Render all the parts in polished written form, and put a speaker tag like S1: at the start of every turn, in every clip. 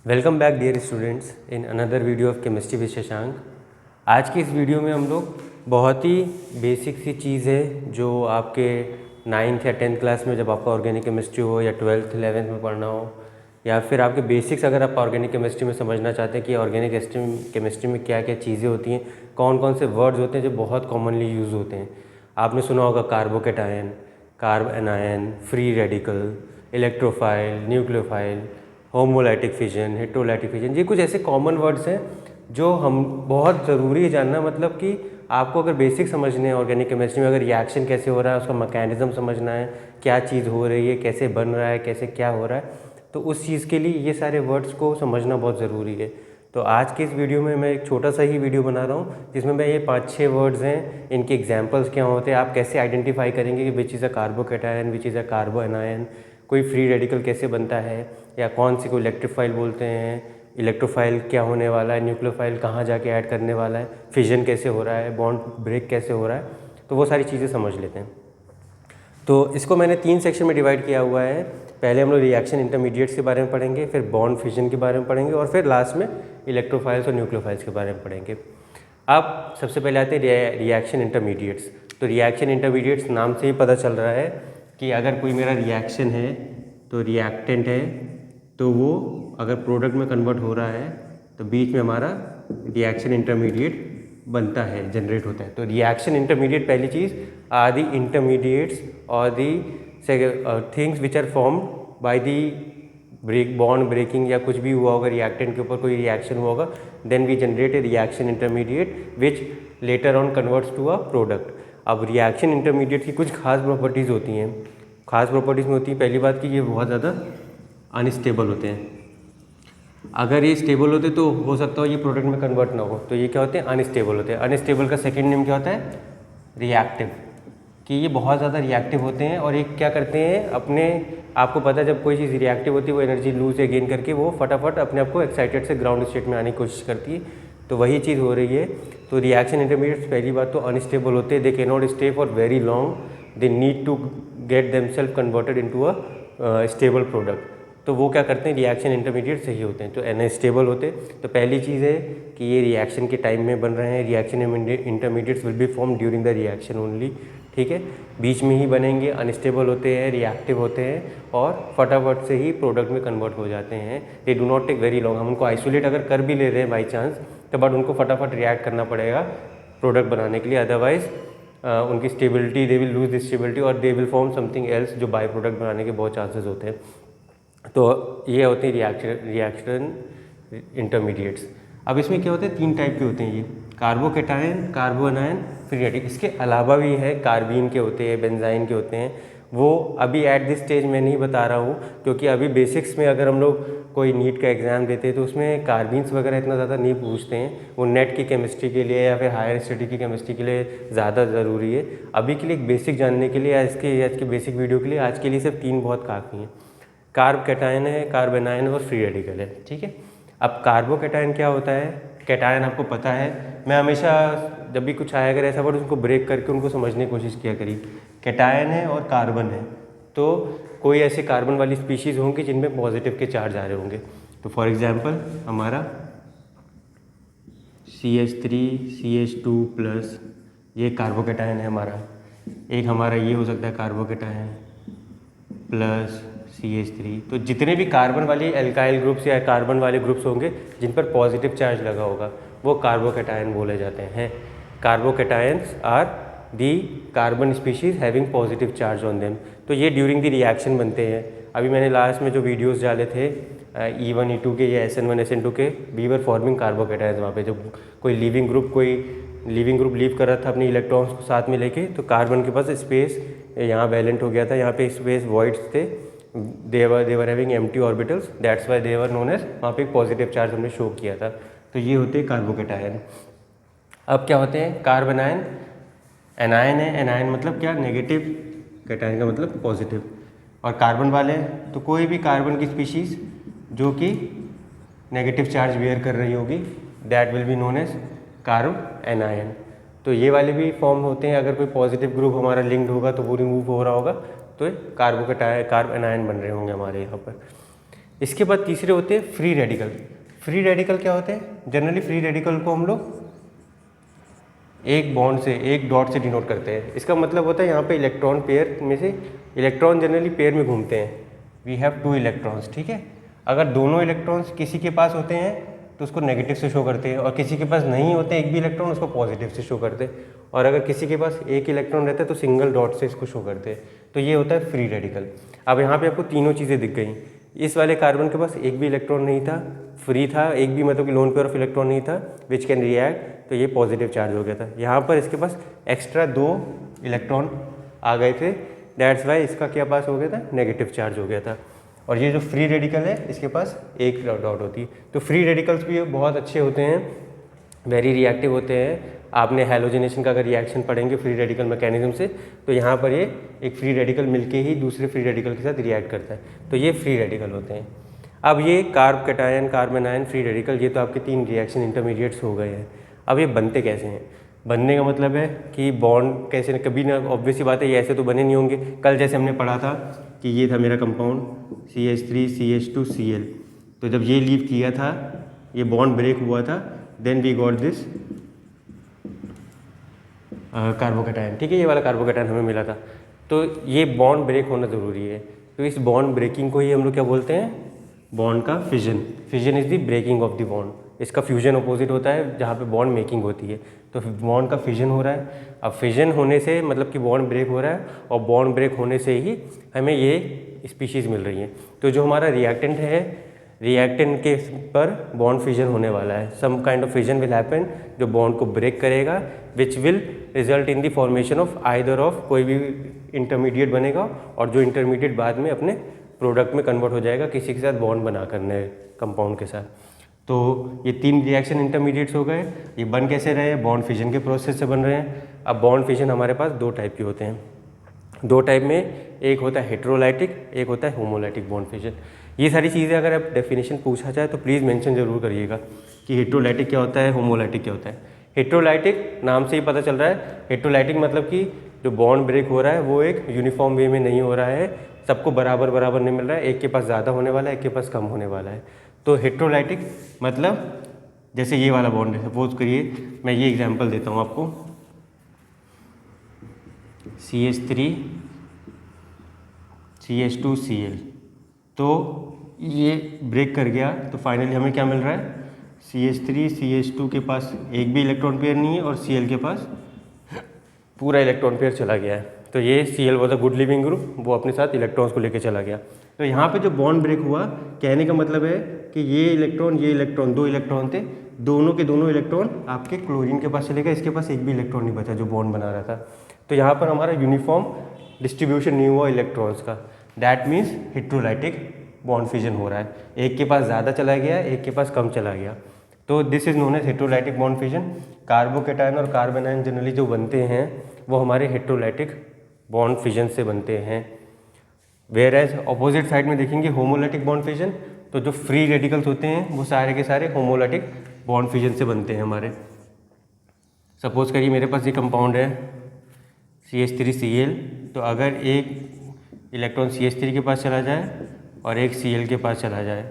S1: Welcome back dear students in another video of chemistry with Shashank. आज की इस video में हम लोग बहुत ही बेसिक सी चीज़ है जो आपके 9th या 10th क्लास में जब आपका ऑर्गेनिक केमिस्ट्री हो या 12th 11th में पढ़ना हो या फिर आपके बेसिक्स अगर आप ऑर्गेनिक केमिस्ट्री में समझना चाहते हैं कि ऑर्गेनिक केमिस्ट्री में क्या क्या चीज़ें होती हैं, कौन कौन से वर्ड्स होते हैं जो बहुत कॉमनली यूज़ होते हैं। आपने सुना होगा carbocation, carb anion, free radical, electrophile, nucleophile, homolytic fission, heterolytic fission. ये कुछ ऐसे कॉमन वर्ड्स हैं जो हम बहुत ज़रूरी है जानना। मतलब कि आपको अगर बेसिक समझने हैं ऑर्गेनिक केमिस्ट्री में, अगर रिएक्शन कैसे हो रहा है, उसका मैकेनिज्म समझना है, क्या चीज़ हो रही है, कैसे बन रहा है, कैसे क्या हो रहा है, तो उस चीज़ के लिए ये सारे वर्ड्स को समझना बहुत ज़रूरी है। तो आज के इस वीडियो में मैं एक छोटा सा ही वीडियो बना रहा हूँ जिसमें मैं ये 5-6 वर्ड्स हैं, इनके एग्जांपल्स क्या होते हैं, आप कैसे आइडेंटिफाई करेंगे कि which is a carbocation, which is a कार्बो anion, कोई फ्री रेडिकल कैसे बनता है, या कौन सी को इलेक्ट्रोफाइल बोलते हैं, इलेक्ट्रोफाइल क्या होने वाला है, न्यूक्लियोफाइल कहाँ जाके ऐड करने वाला है, फिजन कैसे हो रहा है, बॉन्ड ब्रेक कैसे हो रहा है, तो वो सारी चीज़ें समझ लेते हैं। तो इसको मैंने 3 सेक्शन में डिवाइड किया हुआ है। पहले हम लोग रिएक्शन इंटरमीडिएट्स के बारे में पढ़ेंगे, फिर बॉन्ड फिजन के बारे में पढ़ेंगे और फिर लास्ट में इलेक्ट्रोफाइल्स और न्यूक्लियोफाइल्स के बारे में पढ़ेंगे। अब सबसे पहले आते हैं रिएक्शन इंटरमीडिएट्स। तो रिएक्शन इंटरमीडिएट्स नाम से ही पता चल रहा है कि अगर कोई मेरा रिएक्शन है तो रिएक्टेंट है, तो वो अगर प्रोडक्ट में कन्वर्ट हो रहा है तो बीच में हमारा रिएक्शन इंटरमीडिएट बनता है, जनरेट होता है। तो रिएक्शन इंटरमीडिएट पहली चीज़ आर दी इंटरमीडिएट्स और the things which are formed by the bond breaking या कुछ भी हुआ होगा, रिएक्टेंट के ऊपर कोई रिएक्शन हुआ होगा, then we generate a reaction intermediate which later on converts to a product. अब रिएक्शन इंटरमीडिएट की कुछ खास प्रॉपर्टीज़ होती हैं। खास प्रॉपर्टीज़ में होती है पहली बात कि ये बहुत ज़्यादा अनस्टेबल होते हैं। अगर ये स्टेबल होते तो हो सकता हो ये प्रोडक्ट में कन्वर्ट ना हो, तो ये क्या होते हैं, अनस्टेबल होते हैं। अनस्टेबल का सेकंड नेम क्या होता है, रिएक्टिव, कि ये बहुत ज़्यादा रिएक्टिव होते हैं और ये क्या करते हैं अपने, आपको पता है जब कोई चीज़ रिएक्टिव होती है वो एनर्जी लूज या गेन करके वो फटाफट अपने आप को एक्साइटेड से ग्राउंड स्टेट में आने की कोशिश करती है, तो वही चीज़ हो रही है। तो रिएक्शन इंटरमीडिएट्स पहली बात तो अनस्टेबल होते हैं, they can not stay for very long, they need to get themselves converted into a stable product. तो वो क्या करते हैं, रिएक्शन इंटरमीडिएट सही होते हैं, तो अनस्टेबल होते हैं। तो पहली चीज़ है कि ये रिएक्शन के टाइम में बन रहे हैं। Reaction intermediates will be form during the reaction only, ठीक है, बीच में ही बनेंगे, अनस्टेबल होते हैं, रिएक्टिव होते हैं और फटाफट से ही प्रोडक्ट में कन्वर्ट हो जाते हैं। They do not take very long. हम उनको आइसोलेट अगर कर भी ले रहे हैं बाई चांस, तो बट उनको फटाफट रिएक्ट करना पड़ेगा प्रोडक्ट बनाने के लिए, अदरवाइज उनकी stability, they will lose the stability और they will form something else, जो बाई प्रोडक्ट बनाने के बहुत चांसेस होते हैं। तो ये होती है रिएक्शन इंटरमीडिएट्स। अब इसमें क्या होते हैं, 3 टाइप के होते हैं ये, कार्बोकेटायन, कार्बो एनायन, फ्री रेडिकल। इसके अलावा भी है, कार्बीन के होते हैं, बेंजाइन के होते हैं, वो अभी एट दिस स्टेज मैं नहीं बता रहा हूँ क्योंकि अभी बेसिक्स में अगर हम लोग कोई नीट का एग्ज़ाम देते हैं तो उसमें कार्बीन्स वगैरह इतना ज़्यादा नहीं पूछते हैं, वो नेट की केमिस्ट्री के लिए या फिर हायर स्टडी की केमिस्ट्री के लिए ज़्यादा ज़रूरी है। अभी के लिए एक बेसिक जानने के लिए आज के बेसिक वीडियो के लिए आज के लिए सिर्फ 3 बहुत काफ़ी हैं। कार्ब कैटायन है, कार्ब एनायन और फ्री रेडिकल है, ठीक है। अब कार्बो कैटायन क्या होता है, कैटायन आपको पता है, मैं हमेशा जब भी कुछ आया अगर ऐसा वर्ड उसको ब्रेक करके उनको समझने की कोशिश किया करिए। कैटायन है और कार्बन है, तो कोई ऐसे कार्बन वाली स्पीशीज़ होंगी जिनमें पॉजिटिव के चार्ज आ रहे होंगे। तो फॉर एग्जांपल हमारा CH3 CH2+, ये कार्बोकेटायन है हमारा। एक हमारा ये हो सकता है कार्बोकेटायन प्लस CH3। तो जितने भी कार्बन वाली एल्काइल ग्रुप्स या कार्बन वाले ग्रुप्स होंगे जिन पर पॉजिटिव चार्ज लगा होगा वो कार्बोकेटायन बोले जाते हैं। Carbocations are the carbon species having positive charge on them. तो ये ड्यूरिंग द रिएक्शन बनते हैं। अभी मैंने लास्ट में जो वीडियोस डाले थे E1 E2 के या SN1 SN2 के, वी वर फॉर्मिंग कार्बोकेटायंस। वहाँ पे जब कोई लिविंग ग्रुप लीव कर रहा था अपने इलेक्ट्रॉन्स को साथ में लेके, तो कार्बन के पास स्पेस यहाँ वैलेंट हो गया था, यहाँ पे स्पेस वॉइड्स थे, they were having empty orbitals, that's why they were known as, वहाँ पे एक पॉजिटिव चार्ज हमने शो किया था। तो ये होते हैं कार्बोकेटायन। अब क्या होते हैं, कार्ब एनायन, एनायन है, एनायन मतलब क्या, नेगेटिव, कैटायन का मतलब पॉजिटिव। और कार्बन वाले तो कोई भी कार्बन की स्पीशीज़ जो कि नेगेटिव चार्ज बेयर कर रही होगी, that will be known as carbanion. तो ये वाले भी फॉर्म होते हैं, अगर कोई पॉजिटिव ग्रुप हमारा लिंक्ड होगा तो वो रिमूव हो रहा होगा तो कार्ब एनायन बन रहे होंगे हमारे यहाँ पर। इसके बाद तीसरे होते हैं फ्री रेडिकल। फ्री रेडिकल क्या होते हैं? जनरली फ्री रेडिकल को हम लोग एक बॉन्ड से, एक डॉट से डिनोट करते हैं। इसका मतलब होता है यहाँ पे इलेक्ट्रॉन पेयर में से इलेक्ट्रॉन जनरली पेयर में घूमते हैं। वी हैव 2 इलेक्ट्रॉन्स, ठीक है। अगर दोनों इलेक्ट्रॉन्स किसी के पास होते हैं तो उसको नेगेटिव से शो करते हैं, और किसी के पास नहीं होते एक भी इलेक्ट्रॉन उसको पॉजिटिव से शो करते हैं, और अगर किसी के पास एक इलेक्ट्रॉन रहता है तो सिंगल डॉट से इसको शो करते हैं। तो ये होता है फ्री रेडिकल। अब यहाँ पे आपको तीनों चीज़ें दिख गई। इस वाले कार्बन के पास एक भी इलेक्ट्रॉन नहीं था, फ्री था, एक भी मतलब कि लोन पेयर ऑफ इलेक्ट्रॉन नहीं था विच कैन रिएक्ट, तो ये पॉजिटिव चार्ज हो गया था। यहाँ पर इसके पास एक्स्ट्रा 2 इलेक्ट्रॉन आ गए थे, दैट्स वाई इसका क्या पास हो गया था? नेगेटिव चार्ज हो गया था। और ये जो फ्री रेडिकल है इसके पास एक डॉट होती है। तो फ्री रेडिकल्स भी बहुत अच्छे होते हैं, वेरी रिएक्टिव होते हैं। आपने हैलोजिनेशन का अगर रिएक्शन पढ़ेंगे फ्री रेडिकल मैकेनिज्म से, तो यहाँ पर ये एक फ्री रेडिकल मिलके ही दूसरे फ्री रेडिकल के साथ रिएक्ट करता है, तो ये फ्री रेडिकल होते हैं। अब ये carb cation, carbon ion, free radical, ये तो आपके 3 रिएक्शन इंटरमीडिएट्स हो गए हैं। अब ये बनते कैसे हैं? बनने का मतलब है कि बॉन्ड कैसे, कभी ना, ऑब्वियस सी बात है ये ऐसे तो बने नहीं होंगे। कल जैसे हमने पढ़ा था कि ये था मेरा कंपाउंड CH3 CH2 Cl, तो जब ये लीव किया था, ये बॉन्ड ब्रेक हुआ था, then we got this carbocation, ठीक है। ये वाला कार्बोकैटायन हमें मिला था। तो ये बॉन्ड ब्रेक होना ज़रूरी है, तो इस बॉन्ड ब्रेकिंग को ही हम लोग क्या बोलते हैं? बॉन्ड का fission. Fission is the breaking off the bond. इसका फ्यूजन अपोजिट होता है जहाँ पे बॉन्ड मेकिंग होती है, तो बॉन्ड का फिजन हो रहा है। अब फिजन होने से मतलब कि बॉन्ड ब्रेक हो रहा है, और बॉन्ड ब्रेक होने से ही हमें ये स्पीशीज़ मिल रही हैं। तो जो हमारा रिएक्टेंट है, रिएक्टेंट के पर बॉन्ड फिजन होने वाला है। Some kind of fission will happen जो बॉन्ड को ब्रेक करेगा, which will result in the formation of either of, कोई भी इंटरमीडिएट बनेगा, और जो इंटरमीडिएट बाद में अपने प्रोडक्ट में कन्वर्ट हो जाएगा किसी के साथ बॉन्ड बना करने कंपाउंड के साथ। तो ये 3 रिएक्शन इंटरमीडिएट्स हो गए। ये बन कैसे रहे? बॉन्ड फिजन के प्रोसेस से बन रहे हैं। अब बॉन्ड फिजन हमारे पास 2 टाइप के होते हैं। 2 टाइप में, एक होता है हेट्रोलाइटिक, एक होता है होमोलाइटिक बॉन्ड फिजन। ये सारी चीज़ें अगर आप डेफिनेशन पूछा जाए तो प्लीज़ मेंशन जरूर करिएगा कि हेट्रोलाइटिक क्या होता है, होमोलाइटिक क्या होता है। हेट्रोलाइटिक नाम से ही पता चल रहा है। हेट्रोलाइटिक मतलब कि जो बॉन्ड ब्रेक हो रहा है वो एक यूनिफॉर्म वे में नहीं हो रहा है, सबको बराबर बराबर नहीं मिल रहा है, एक के पास ज़्यादा होने वाला है, एक के पास कम होने वाला है। तो हेट्रोलाइटिक मतलब जैसे ये वाला बॉन्ड है, सपोज करिए मैं ये एग्जांपल देता हूँ आपको, CH3 CH2 Cl, तो ये ब्रेक कर गया, तो फाइनली हमें क्या मिल रहा है? CH3 CH2 के पास एक भी इलेक्ट्रॉन पेयर नहीं है, और Cl के पास पूरा इलेक्ट्रॉन पेयर चला गया है। तो ये Cl was a good leaving group, वो अपने साथ इलेक्ट्रॉन्स को लेकर चला गया। तो यहाँ पे जो बॉन्ड ब्रेक हुआ, कहने का मतलब है कि ये इलेक्ट्रॉन 2 इलेक्ट्रॉन थे, दोनों के दोनों इलेक्ट्रॉन आपके क्लोरीन के पास चले गए, इसके पास एक भी इलेक्ट्रॉन नहीं बचा जो बॉन्ड बना रहा था। तो यहाँ पर हमारा यूनिफॉर्म डिस्ट्रीब्यूशन नहीं हुआ इलेक्ट्रॉन्स का, that means heterolytic bond fission हो रहा है। एक के पास ज़्यादा चला गया, एक के पास कम चला गया, तो this is known as heterolytic bond fission. Carbocation और कार्बन आयन जनरली जो बनते हैं वो हमारे हेट्रोलाइटिक बॉन्ड फिजन से बनते हैं। वेयर एज अपोजिट साइड में देखेंगे होमोलाइटिक बॉन्ड फिजन, तो जो फ्री रेडिकल्स होते हैं वो सारे के सारे होमोलाइटिक बॉन्ड फिजन से बनते हैं हमारे। सपोज करिए मेरे पास ये कंपाउंड है CH3Cl, तो अगर एक इलेक्ट्रॉन CH3 के पास चला जाए और एक Cl के पास चला जाए,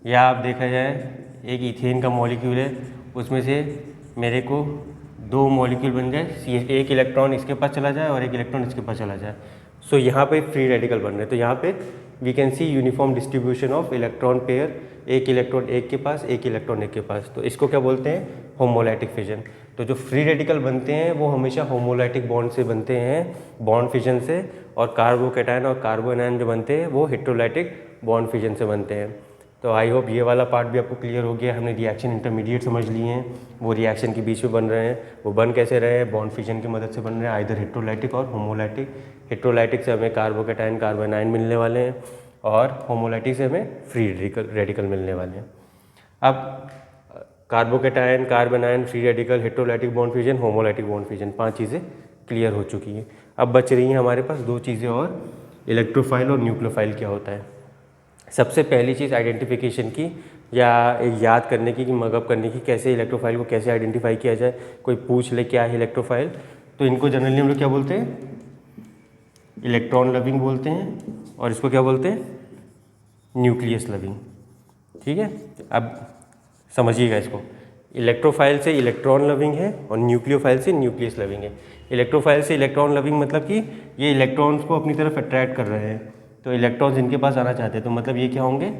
S1: या आप देखा जाए एक इथेन का मॉलिक्यूल है, उसमें से मेरे को 2 मॉलिक्यूल बन जाए, एक इलेक्ट्रॉन इसके पास चला जाए और एक इलेक्ट्रॉन इसके पास चला जाए, सो यहाँ पे फ्री रेडिकल बन रहे हैं। तो यहाँ पे we can see uniform distribution of electron pair, एक इलेक्ट्रॉन एक के पास, एक इलेक्ट्रॉन एक के पास, तो इसको क्या बोलते हैं? Homolytic fission. तो जो फ्री रेडिकल बनते हैं वो हमेशा होमोलाइटिक बॉन्ड से बनते हैं, बॉन्ड फिजन से, और कार्बोकैटायन और कार्बन आयन जो बनते हैं वो हेट्रोलाइटिक बॉन्ड फिजन से बनते हैं। तो आई होप ये वाला पार्ट भी आपको क्लियर हो गया। हमने रिएक्शन इंटरमीडिएट समझ लिए हैं, वो रिएक्शन के बीच में बन रहे हैं, वो बन कैसे रहे हैं? बॉन्ड फिजन की मदद से बन रहे हैं, आइदर हेट्रोलाइटिक और होमोलाइटिक। हेट्रोलाइटिक से हमें कार्बोकैटायन कार्बन आयन मिलने वाले हैं, और होमोलाइटिक से हमें फ्री रेडिकल मिलने वाले हैं। अब carbocation, carbon ion, free radical, heterolytic bond fission, homolytic bond fission, 5 चीज़ें क्लियर हो चुकी हैं। अब बच रही हैं हमारे पास 2 चीज़ें और, इलेक्ट्रोफाइल और न्यूक्लियोफाइल क्या होता है। सबसे पहली चीज़ आइडेंटिफिकेशन की, या याद करने की, मगअप करने की, कैसे इलेक्ट्रोफाइल को कैसे आइडेंटिफाई किया जाए। कोई पूछ ले क्या है इलेक्ट्रोफाइल, तो इनको जनरली हम लोग क्या बोलते हैं? इलेक्ट्रॉन लविंग बोलते हैं, और इसको क्या बोलते हैं? Nucleus loving. ठीक है, अब समझिएगा इसको। इलेक्ट्रोफाइल से इलेक्ट्रॉन लविंग है और न्यूक्लियोफाइल से न्यूक्लियस लविंग है। इलेक्ट्रोफाइल से इलेक्ट्रॉन लविंग मतलब कि ये इलेक्ट्रॉन्स को अपनी तरफ अट्रैक्ट कर रहे हैं, तो इलेक्ट्रॉन्स इनके पास आना चाहते हैं, तो मतलब ये क्या होंगे,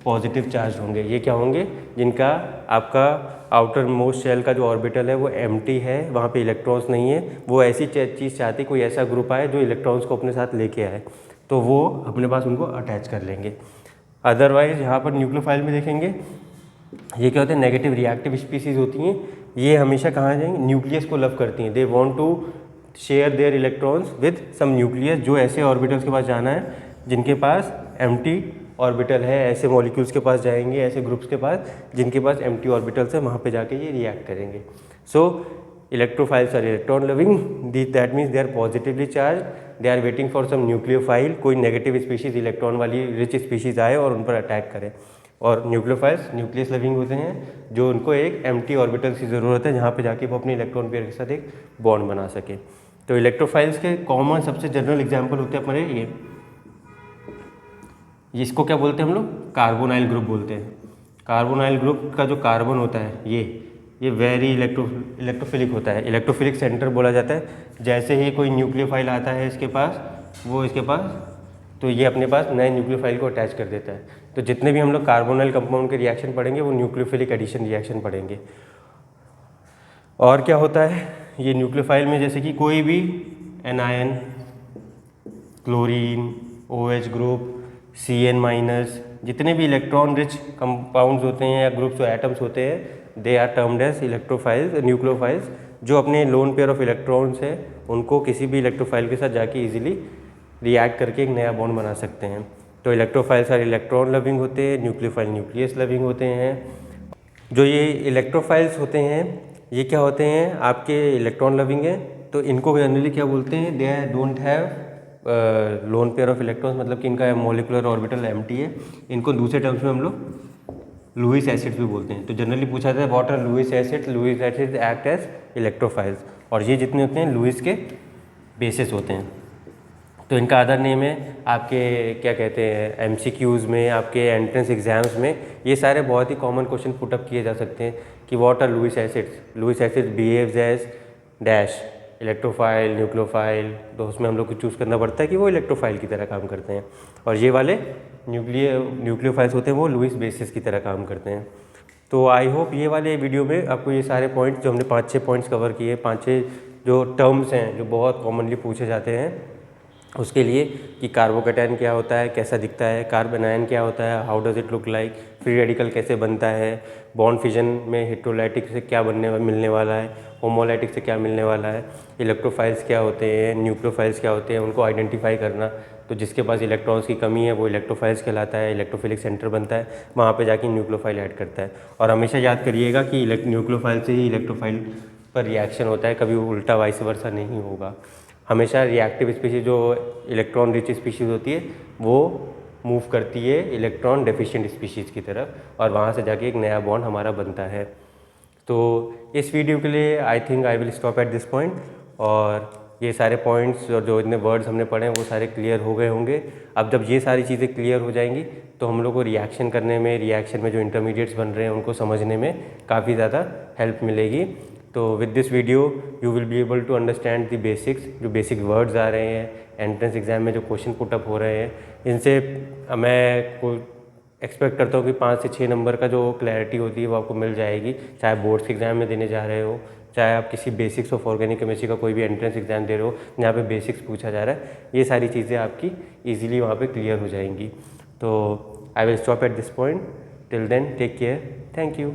S1: पॉजिटिव चार्ज होंगे। ये क्या होंगे, जिनका आपका आउटर मोस्ट शेल का जो ऑर्बिटल है वो एम्प्टी है, वहाँ पे इलेक्ट्रॉन्स नहीं है। वो ऐसी चीज़ चाहती, कोई ऐसा ग्रुप आए जो इलेक्ट्रॉन्स को अपने साथ लेके आए, तो वो अपने पास उनको अटैच कर लेंगे। अदरवाइज यहाँ पर न्यूक्लियोफाइल में देखेंगे, ये क्या होते हैं, नेगेटिव रिएक्टिव स्पीसीज होती हैं। ये हमेशा कहाँ जाएंगे, न्यूक्लियस को लव करती हैं। They want to share their electrons with some nucleus, जो ऐसे ऑर्बिटल्स के पास जाना है जिनके पास एम्प्टी ऑर्बिटल है। ऐसे मॉलिक्यूल्स के पास जाएंगे, ऐसे ग्रुप्स के पास जिनके पास एम्प्टी ऑर्बिटल्स है, वहाँ पे जाके ये रिएक्ट करेंगे। So electrophiles are electron loving, that means they are positively charge, they are waiting for some nucleophile, कोई नेगेटिव स्पीशीज इलेक्ट्रॉन वाली रिच स्पीशीज आए और उन पर अटैक करे। और न्यूक्लियोफाइल्स न्यूक्लियस लविंग होते हैं, जो उनको एक एम्प्टी ऑर्बिटल की ज़रूरत है जहाँ पे जाके वो अपने इलेक्ट्रॉन पेयर के साथ एक बॉन्ड बना सके। तो इलेक्ट्रोफाइल्स के कॉमन सबसे जनरल एग्जाम्पल होते हैं अपने ये, इसको क्या बोलते हैं हम लोग, कार्बोनाइल ग्रुप बोलते हैं। कार्बोनाइल ग्रुप का जो कार्बन होता है ये वेरी इलेक्ट्रोफिलिक होता है, इलेक्ट्रोफिलिक सेंटर बोला जाता है। जैसे ही कोई न्यूक्लियोफाइल आता है इसके पास, वो इसके पास, तो ये अपने पास नए न्यूक्लियोफाइल को अटैच कर देता है। तो जितने भी हम लोग कार्बोनाइल कंपाउंड के रिएक्शन पढ़ेंगे वो न्यूक्लियोफिलिक एडिशन रिएक्शन पढ़ेंगे। और क्या होता है ये न्यूक्लियोफाइल में, जैसे कि कोई भी anion, chlorine, OH group, Cn-, जितने भी इलेक्ट्रॉन रिच कंपाउंड्स होते हैं या ग्रुप्स जो एटम्स होते हैं, they are termed as electrophiles, nucleophiles, जो अपने लोन पेयर ऑफ इलेक्ट्रॉन्स है उनको किसी भी इलेक्ट्रोफाइल के साथ जाके इजीली रिएक्ट करके एक नया बॉन्ड बना सकते हैं। तो इलेक्ट्रोफाइल्स आर इलेक्ट्रॉन लविंग होते हैं, न्यूक्लियोफाइल न्यूक्लियस लविंग होते हैं। जो ये इलेक्ट्रोफाइल्स होते हैं ये क्या होते हैं, आपके इलेक्ट्रॉन लविंग है, तो इनको जनरली क्या बोलते हैं, they don't have lone pair of electrons, मतलब कि इनका मॉलिक्यूलर ऑर्बिटल एम्प्टी है। इनको दूसरे टर्म्स में हम लोग लुईस एसिड्स भी बोलते हैं। तो जनरली पूछा जाता है what are Lewis acids, Lewis acids act as electrophiles, और ये जितने होते हैं लुईस के बेसिस होते हैं। तो इनका अदर नेम है आपके क्या कहते हैं, MCQs में, आपके एंट्रेंस एग्जाम्स में ये सारे बहुत ही कॉमन क्वेश्चन पुटअप किए जा सकते हैं कि what are Lewis acids, Lewis acids behaves as dash electrophile, nucleophile, तो उसमें हम लोग को चूज़ करना पड़ता है कि वो इलेक्ट्रोफाइल की तरह काम करते हैं। और ये वाले न्यूक्लियोफाइल्स होते हैं वो लुईस बेसिस की तरह काम करते हैं। तो आई होप ये वाले वीडियो में आपको ये सारे पॉइंट्स जो हमने 5-6 पॉइंट्स कवर किए, 5-6 जो टर्म्स हैं जो बहुत कॉमनली पूछे जाते हैं उसके लिए, कि कार्बोकैटायन क्या होता है, कैसा दिखता है, कार्बन आयन क्या होता है, how does it look like, free radical कैसे बनता है, बॉन्ड फिजन में हेटेरोलाइटिक से क्या मिलने वाला है, होमोलाइटिक से क्या मिलने वाला है, इलेक्ट्रोफाइल्स क्या होते हैं, न्यूक्लियोफाइल्स क्या होते हैं, उनको आइडेंटिफाई करना। तो जिसके पास इलेक्ट्रॉन्स की कमी है वो इलेक्ट्रोफाइल्स कहलाता है, इलेक्ट्रोफिलिक सेंटर बनता है, वहाँ पे जाके न्यूक्लियोफाइल ऐड करता है। और हमेशा याद करिएगा कि न्यूक्लियोफाइल से ही इलेक्ट्रोफाइल पर रिएक्शन होता है, कभी उल्टा वाइस वर्सा नहीं होगा। हमेशा रिएक्टिव स्पीशीज जो इलेक्ट्रॉन रिच स्पीशीज होती है वो मूव करती है इलेक्ट्रॉन डेफिशिएंट स्पीशीज़ की तरफ, और वहाँ से जाके एक नया बॉन्ड हमारा बनता है। तो इस वीडियो के लिए I think I will stop at this point, और ये सारे पॉइंट्स और जो इतने वर्ड्स हमने पढ़े हैं वो सारे क्लियर हो गए होंगे। अब जब ये सारी चीज़ें क्लियर हो जाएंगी तो हम लोग को रिएक्शन करने में, रिएक्शन में जो इंटरमीडिएट्स बन रहे हैं उनको समझने में काफ़ी ज़्यादा हेल्प मिलेगी। तो with this video you will be able to understand the basics, जो बेसिक वर्ड्स आ रहे हैं एंट्रेंस एग्जाम में, जो क्वेश्चन पुटअप हो रहे हैं, इनसे मैं कोई एक्सपेक्ट करता हूँ कि 5 से 6 नंबर का जो क्लैरिटी होती है वो आपको मिल जाएगी, चाहे बोर्ड्स के एग्जाम में देने जा रहे हो, चाहे आप किसी बेसिक्स ऑफ ऑर्गेनिक केमिस्ट्री का कोई भी एंट्रेंस एग्जाम दे रहे हो जहाँ पे बेसिक्स पूछा जा रहा है, ये सारी चीज़ें आपकी ईजिली वहाँ पे क्लियर हो जाएंगी। तो I will stop at this point, till then take care, thank you.